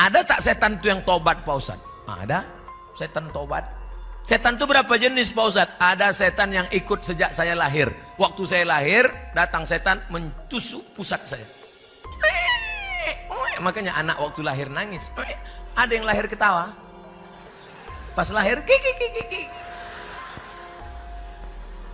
Ada tak setan itu yang tobat Pak Ustadz? Ada setan tobat. Setan itu berapa jenis Pak Ustadz? Ada setan yang ikut sejak saya lahir. Waktu saya lahir datang setan mentusuk pusat saya. Makanya anak waktu lahir nangis. Ada yang lahir ketawa. Pas lahir kiki.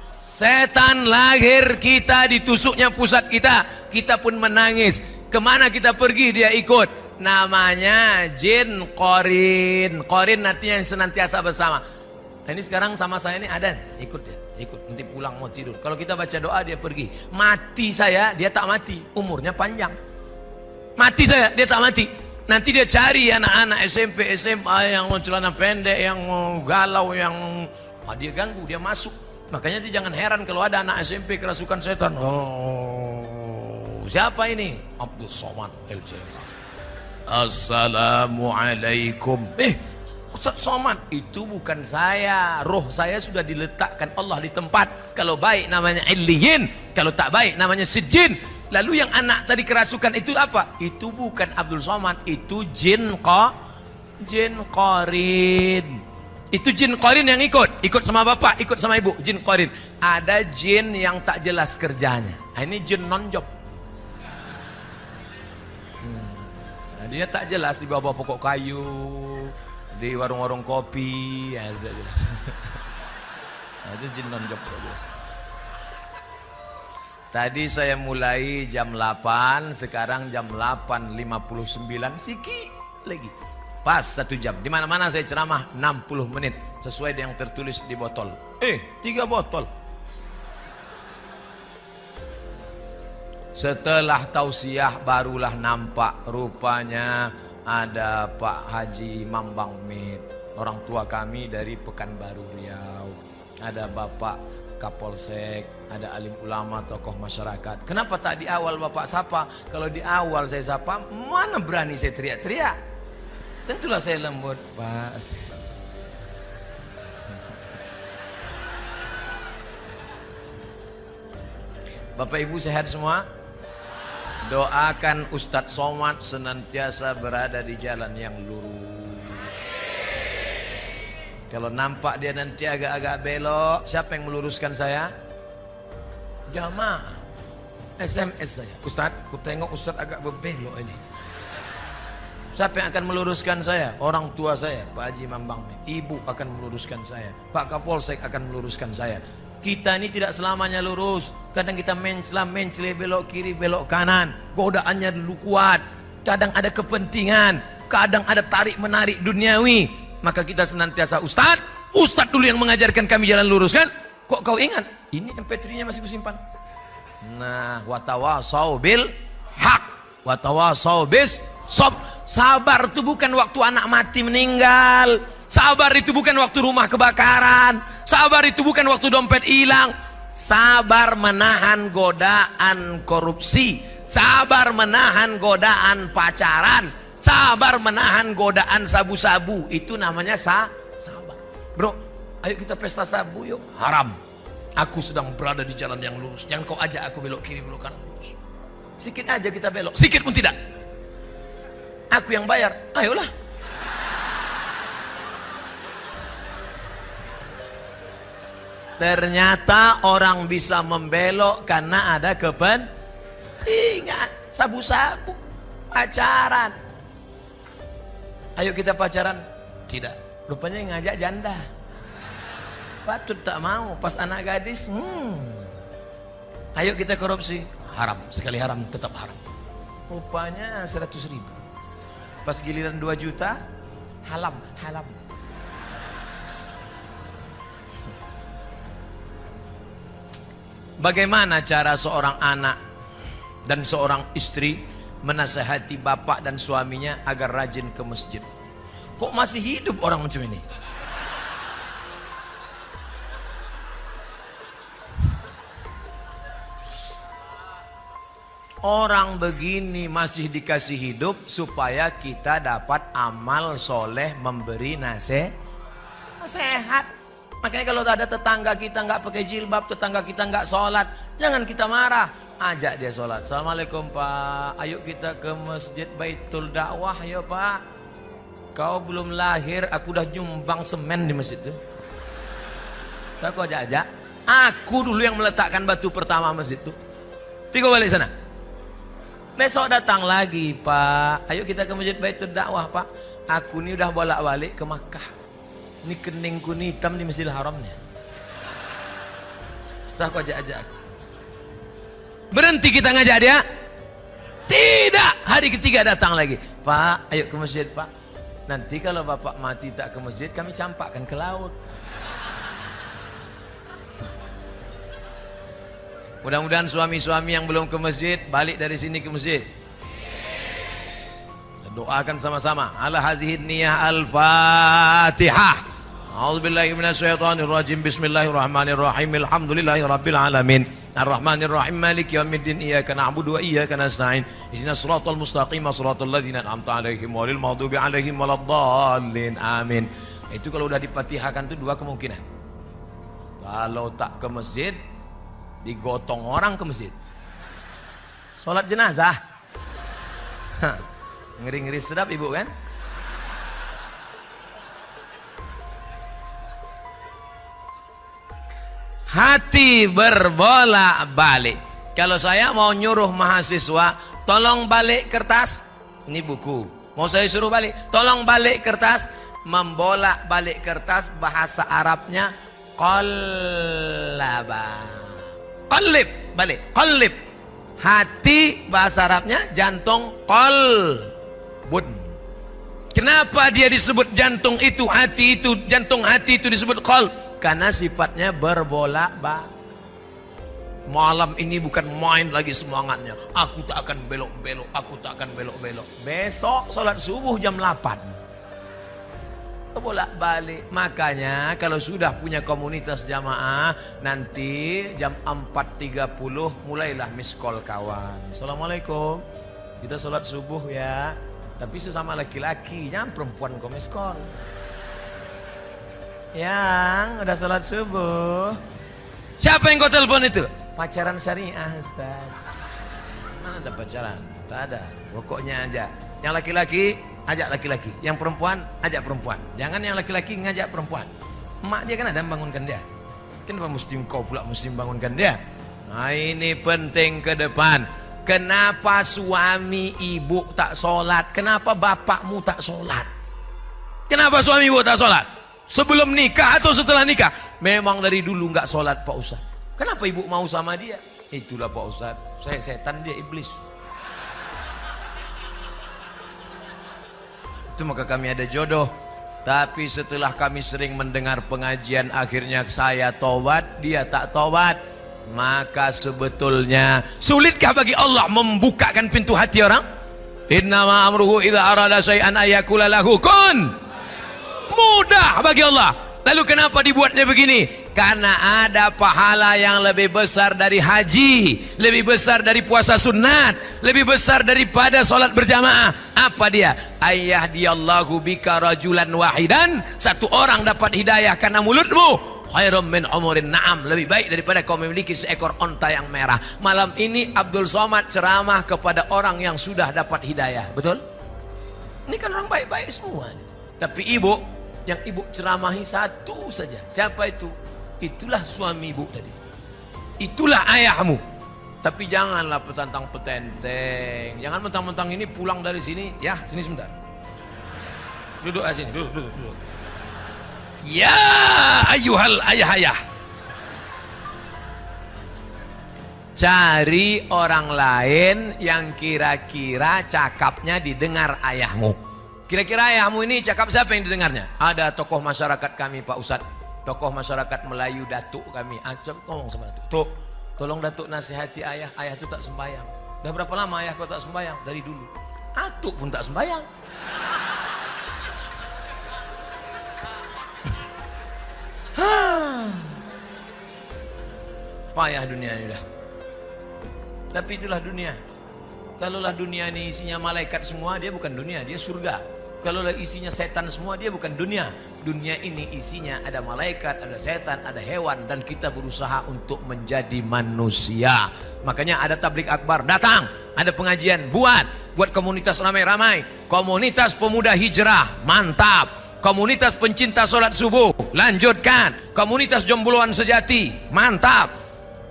Setan lahir kita ditusuknya pusat kita. Kita pun menangis. Kemana kita pergi dia ikut. Namanya jin qorin. Qorin artinya yang senantiasa bersama. Ini sekarang sama saya ini ada nih, ikut dia, ikut. Nanti pulang mau tidur. Kalau kita baca doa dia pergi. Mati saya, dia tak mati. Umurnya panjang. Mati saya, dia tak mati. Nanti dia cari anak-anak SMP, SMA yang celana pendek, yang galau, yang dia ganggu, dia masuk. Makanya jangan heran kalau ada anak SMP kerasukan setan. Oh, siapa ini? Abdul Somad LCM. Assalamualaikum. Ustaz Somad, itu bukan saya. Roh saya sudah diletakkan Allah di tempat. Kalau baik namanya Illiyin, kalau tak baik namanya Sijin. Lalu yang anak tadi kerasukan itu apa? Itu bukan Abdul Somad, itu jin qorin. Itu jin qorin yang ikut sama bapak, ikut sama ibu, jin qorin. Ada jin yang tak jelas kerjanya. Ini jin non-job. Dia tak jelas di bawah pokok kayu, di warung-warung kopi, ya jelas. Nah, itu jin non-job. Tadi saya mulai jam 8, sekarang jam 8.59, sikit lagi. Pas 1 jam. Di mana-mana saya ceramah 60 menit sesuai dengan yang tertulis di botol. 3 botol. Setelah tausiah barulah nampak rupanya ada Pak Haji Mambang Mit, orang tua kami dari Pekanbaru Riau. Ada Bapak Kapolsek, ada alim ulama, tokoh masyarakat. Kenapa tak di awal Bapak sapa? Kalau di awal saya sapa, mana berani saya teriak-teriak? Tentulah saya lembut, Pak. Bapak Ibu sehat semua? Doakan Ustadz Somad senantiasa berada di jalan yang lurus. Kalau nampak dia nanti agak-agak belok, siapa yang meluruskan saya? Jamaah. SMS saya. Ustadz, ku tengok Ustadz agak berbelok ini. Siapa yang akan meluruskan saya? Orang tua saya, Pak Haji Mambang. Ibu akan meluruskan saya. Pak Kapolsek akan meluruskan saya. Kita ini tidak selamanya lurus. Kadang kita mencela, belok kiri, belok kanan. Godaannya dulu kuat. Kadang ada kepentingan. Kadang ada tarik-menarik duniawi. Maka kita senantiasa Ustadz dulu yang mengajarkan kami jalan lurus kan? Kok kau ingat? Ini MP3-nya masih kusimpan. Nah, watawasau bil haq, watawasau bis sob. Sabar itu bukan waktu anak mati meninggal. Sabar itu bukan waktu rumah kebakaran. Sabar itu bukan waktu dompet hilang. Sabar menahan godaan korupsi. Sabar menahan godaan pacaran. Sabar menahan godaan sabu-sabu. Itu namanya sabar. Bro, ayo kita pesta sabu yuk. Haram. Aku sedang berada di jalan yang lurus. Jangan kau ajak aku belok kiri, belok kanan, lurus. Sikit aja kita belok, sikit pun tidak. Aku yang bayar, ayolah. Ternyata orang bisa membelok karena ada kepentingan. Sabu-sabu, pacaran. Ayo kita pacaran. Tidak, rupanya yang ngajak janda. Patut tak mau, pas anak gadis. Ayo kita korupsi. Haram, sekali haram tetap haram. Rupanya 100.000. Pas giliran 2 juta, halam. Bagaimana cara seorang anak dan seorang istri menasihati bapak dan suaminya agar rajin ke masjid? Kok masih hidup orang macam ini? Orang begini masih dikasih hidup supaya kita dapat amal soleh memberi nasihat. Makanya kalau ada tetangga kita nggak pakai jilbab, tetangga kita nggak sholat, jangan kita marah. Ajak dia sholat. Assalamualaikum Pak, ayo kita ke Masjid Baitul Dakwah ya Pak. Kau belum lahir, aku udah nyumbang semen di masjid itu. Saya kok ajak. Aku dulu yang meletakkan batu pertama masjid itu. Pigo balik sana. Besok datang lagi Pak, ayo kita ke Masjid Baitul Dakwah Pak. Aku ini udah bolak-balik ke Makkah. Ini keningku ini hitam di Masjidil Haramnya. Saya kok ajak aku. Berhenti kita ngajak dia? Tidak. Hari ketiga datang lagi. Pak, ayo ke masjid Pak. Nanti kalau bapak mati tak ke masjid, kami campakkan ke laut. Mudah-mudahan suami-suami yang belum ke masjid, balik dari sini ke masjid. Kita doakan sama-sama. Ala hazihin niyah al-fatihah. A'udzubillahi minasyaitonirrajim. Bismillahirrahmanirrahim. Alhamdulillahi rabbil alamin. Ar-Rahmanir-Rahim. Maliki yaumiddin. Iyyaka na'budu wa iyyaka nasta'in. Ihdinas siratal mustaqim, siratal ladzina an'amta 'alaihim ghairil maghdubi 'alaihim waladdallin. Amin. Itu kalau udah dipatihahkan itu dua kemungkinan. Kalau tak ke masjid, digotong orang ke masjid. Salat jenazah. Ngeri-ngeri sedap ibu kan? Hati berbolak-balik. Kalau saya mau nyuruh mahasiswa, tolong balik kertas. Ini buku. Mau saya suruh balik, tolong balik kertas. Membolak-balik kertas bahasa Arabnya qallaba. Qallib, balik, qallib. Hati bahasa Arabnya jantung, qalbun. Kenapa dia disebut jantung itu, hati itu, jantung hati itu disebut qalb? Karena sifatnya berbolak-balik. Malam ini bukan main lagi semangatnya. Aku tak akan belok-belok, aku tak akan belok-belok. Besok sholat subuh jam 8. Bolak-balik. Makanya kalau sudah punya komunitas jamaah, nanti jam 4.30 mulailah miss call kawan. Assalamualaikum, kita sholat subuh ya. Tapi sesama laki-laki, jangan perempuan kok miss call. Yang udah sholat subuh. Siapa yang kau telepon itu? Pacaran syariah Ustaz. Mana ada pacaran? Tak ada. Pokoknya aja. Yang laki-laki ajak laki-laki, yang perempuan ajak perempuan. Jangan yang laki-laki ngajak perempuan. Emak dia kan ada membangunkan dia. Kenapa mesti kau pula mesti membangunkan dia? Nah ini penting ke depan. Kenapa suami ibu tak sholat? Kenapa bapakmu tak sholat? Kenapa suami ibu tak sholat? Sebelum nikah atau setelah nikah? Memang dari dulu nggak sholat Pak Ustaz. Kenapa ibu mau sama dia? Itulah Pak Ustaz, saya setan dia iblis. Itu maka kami ada jodoh. Tapi setelah kami sering mendengar pengajian, akhirnya saya tobat, dia tak tobat. Maka sebetulnya sulitkah bagi Allah membukakan pintu hati orang? Innama amruhu idza arada syai'an ayyakula lahu kun. Mudah bagi Allah. Lalu kenapa dibuatnya begini? Karena ada pahala yang lebih besar dari haji, lebih besar dari puasa sunat, lebih besar daripada sholat berjamaah. Apa dia? Ayyahdiyallahu bika rajulan wahidan. Satu orang dapat hidayah karena mulutmu. Khairum min umurin na'am. Lebih baik daripada kau memiliki seekor onta yang merah. Malam ini Abdul Somad ceramah kepada orang yang sudah dapat hidayah. Betul? Ini kan orang baik-baik semua. Tapi ibu, yang ibu ceramahi satu saja. Siapa itu? Itulah suami ibu tadi. Itulah ayahmu. Tapi janganlah pesantang petenteng. Jangan mentang-mentang ini pulang dari sini. Ya, sini sebentar. Duduk sini, duduk. Ya ayuhal ayah-ayah. Cari orang lain yang kira-kira cakapnya didengar ayahmu. Kira-kira ayahmu ini cakap siapa yang didengarnya? Ada tokoh masyarakat kami Pak Ustadz. Tokoh masyarakat Melayu, datuk kami. Coba ngomong sama datuk. Tuk, tolong datuk nasihati ayah. Ayah itu tak sembahyang. Dah berapa lama ayah kau tak sembahyang? Dari dulu. Atuk pun tak sembahyang. Payah dunia ini dah. Tapi itulah dunia. Kalaulah dunia ini isinya malaikat semua, dia bukan dunia, dia surga. Kalau isinya setan semua, dia bukan dunia. Dunia ini isinya ada malaikat, ada setan, ada hewan, dan kita berusaha untuk menjadi manusia. Makanya ada tablik akbar, datang, ada pengajian, buat komunitas ramai-ramai. Komunitas pemuda hijrah, mantap. Komunitas pencinta sholat subuh, lanjutkan. Komunitas jombloan sejati, mantap.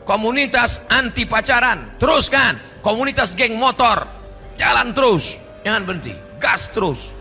Komunitas anti pacaran, teruskan. Komunitas geng motor, jalan terus, jangan berhenti, gas terus.